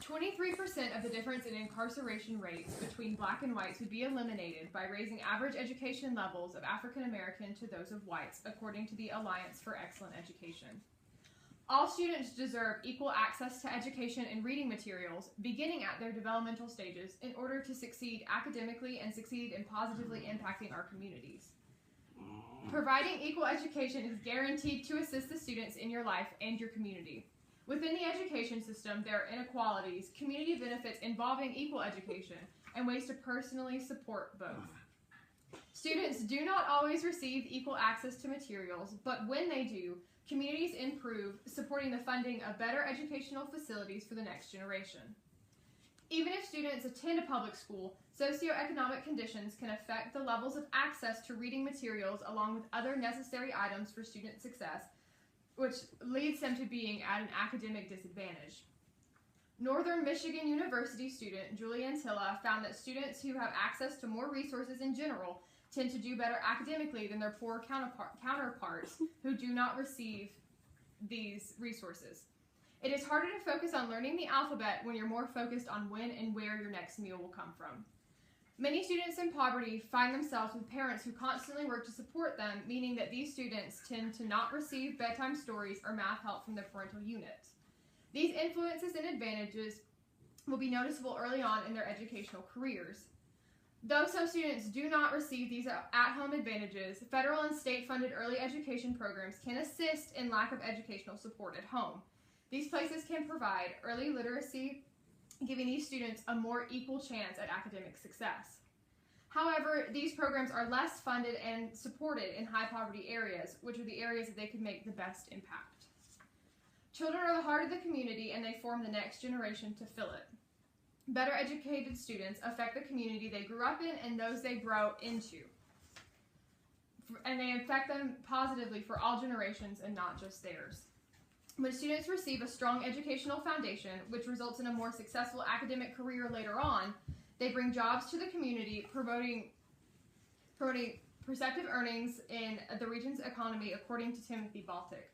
23% of the difference in incarceration rates between black and whites would be eliminated by raising average education levels of African American to those of whites, according to the Alliance for Excellent Education. All students deserve equal access to education and reading materials, beginning at their developmental stages, in order to succeed academically and succeed in positively impacting our communities. Providing equal education is guaranteed to assist the students in your life and your community. Within the education system, there are inequalities, community benefits involving equal education, and ways to personally support both. Students do not always receive equal access to materials, but when they do, communities improve, supporting the funding of better educational facilities for the next generation. Even if students attend a public school, socioeconomic conditions can affect the levels of access to reading materials along with other necessary items for student success, which leads them to being at an academic disadvantage. Northern Michigan University student Julie Antilla found that students who have access to more resources in general tend to do better academically than their poor counterparts who do not receive these resources. It is harder to focus on learning the alphabet when you're more focused on when and where your next meal will come from. Many students in poverty find themselves with parents who constantly work to support them, meaning that these students tend to not receive bedtime stories or math help from their parental unit. These influences and advantages will be noticeable early on in their educational careers. Though some students do not receive these at-home advantages, federal and state-funded early education programs can assist in lack of educational support at home. These places can provide early literacy, giving these students a more equal chance at academic success. However, these programs are less funded and supported in high-poverty areas, which are the areas that they could make the best impact. Children are the heart of the community, and they form the next generation to fill it. Better educated students affect the community they grew up in and those they grow into. And they affect them positively for all generations and not just theirs. When students receive a strong educational foundation, which results in a more successful academic career later on, they bring jobs to the community, promoting perceptive earnings in the region's economy, according to Timothy Baltic.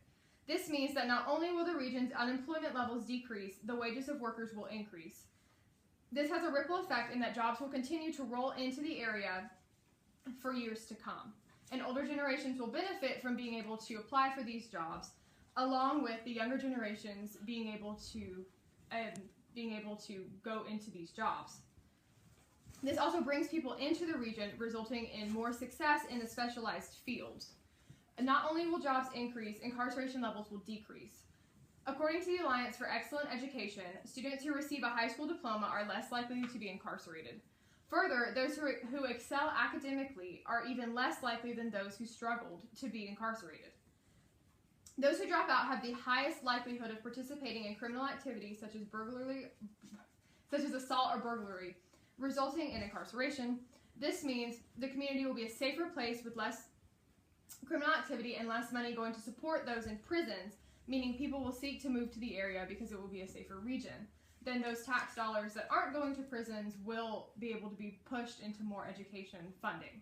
This means that not only will the region's unemployment levels decrease, the wages of workers will increase. This has a ripple effect in that jobs will continue to roll into the area for years to come, and older generations will benefit from being able to apply for these jobs, along with the younger generations being able to go into these jobs. This also brings people into the region, resulting in more success in the specialized fields. And not only will jobs increase, incarceration levels will decrease. According to the Alliance for Excellent Education, students who receive a high school diploma are less likely to be incarcerated. Further, those who excel academically are even less likely than those who struggled to be incarcerated. Those who drop out have the highest likelihood of participating in criminal activities such as assault or burglary, resulting in incarceration. This means the community will be a safer place with less criminal activity and less money going to support those in prisons, meaning people will seek to move to the area because it will be a safer region. Then those tax dollars that aren't going to prisons will be able to be pushed into more education funding.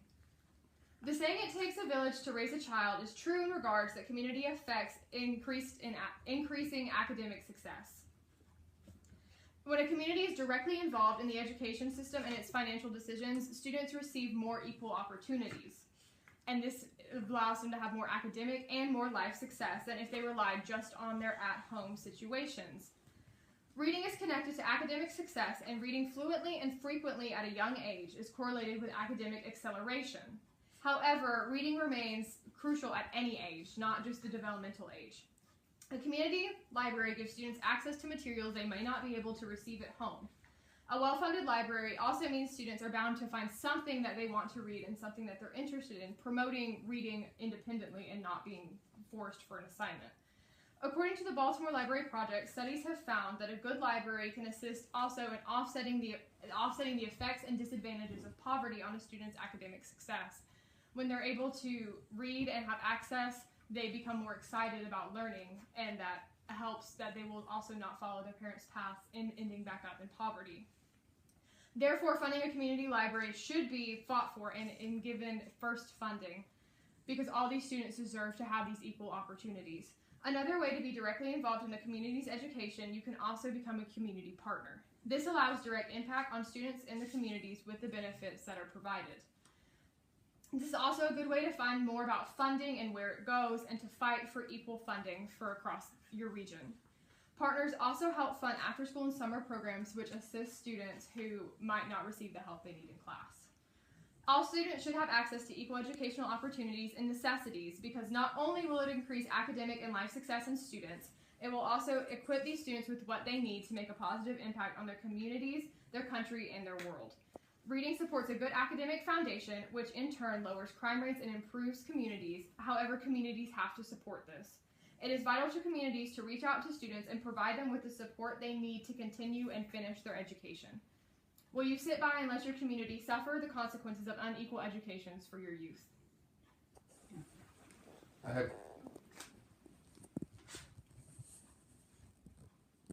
The saying, "It takes a village to raise a child," is true in regards that community effects increasing academic success. When a community is directly involved in the education system and its financial decisions, students receive more equal opportunities. And this allows them to have more academic and more life success than if they relied just on their at-home situations. Reading is connected to academic success, and reading fluently and frequently at a young age is correlated with academic acceleration. However, reading remains crucial at any age, not just the developmental age. A community library gives students access to materials they may not be able to receive at home. A well-funded library also means students are bound to find something that they want to read and something that they're interested in, promoting reading independently and not being forced for an assignment. According to the Baltimore Library Project, studies have found that a good library can assist also in offsetting the effects and disadvantages of poverty on a student's academic success. When they're able to read and have access, they become more excited about learning, and that helps that they will also not follow their parents' path in ending back up in poverty. Therefore, funding a community library should be fought for and given first funding, because all these students deserve to have these equal opportunities. Another way to be directly involved in the community's education, you can also become a community partner. This allows direct impact on students in the communities with the benefits that are provided. This is also a good way to find more about funding and where it goes, and to fight for equal funding for across your region. Partners also help fund after-school and summer programs which assist students who might not receive the help they need in class. All students should have access to equal educational opportunities and necessities, because not only will it increase academic and life success in students, it will also equip these students with what they need to make a positive impact on their communities, their country, and their world. Reading supports a good academic foundation, which in turn lowers crime rates and improves communities. However, communities have to support this. It is vital to communities to reach out to students and provide them with the support they need to continue and finish their education. Will you sit by and let your community suffer the consequences of unequal educations for your youth? I have